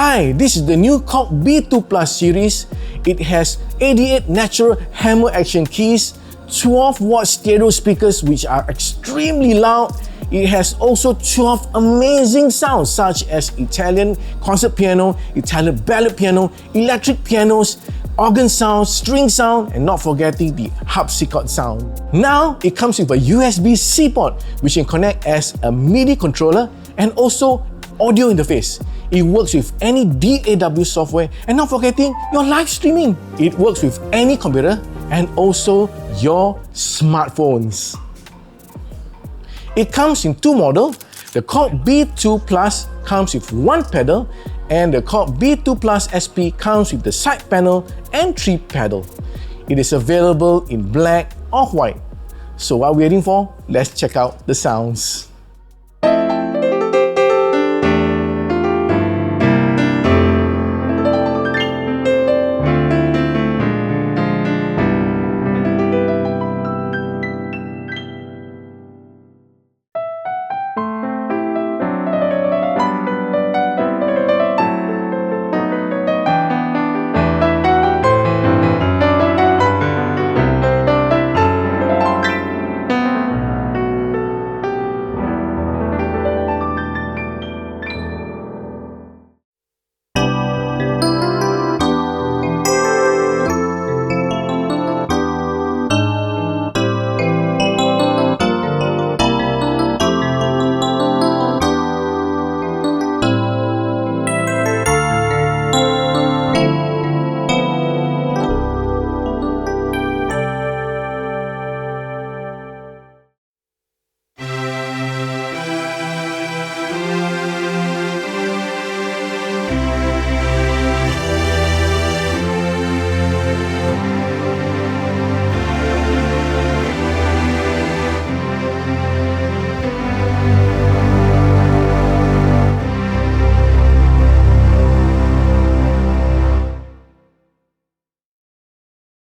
Hi, this is the new KORG B2 Plus series. It has 88 natural hammer action keys, 12-watt stereo speakers which are extremely loud. It has also 12 amazing sounds such as Italian concert piano, Italian ballad piano, electric pianos, organ sound, string sound, and not forgetting the harpsichord sound. Now, it comes with a USB-C port which can connect as a MIDI controller and also audio interface. It works with any DAW software and not forgetting your live streaming. It works with any computer and also your smartphones. It comes in two models. The KORG B2 Plus comes with one pedal and the KORG B2+SP comes with the side panel and 3 pedal. It is available in black or white. So what are we waiting for? Let's check out the sounds.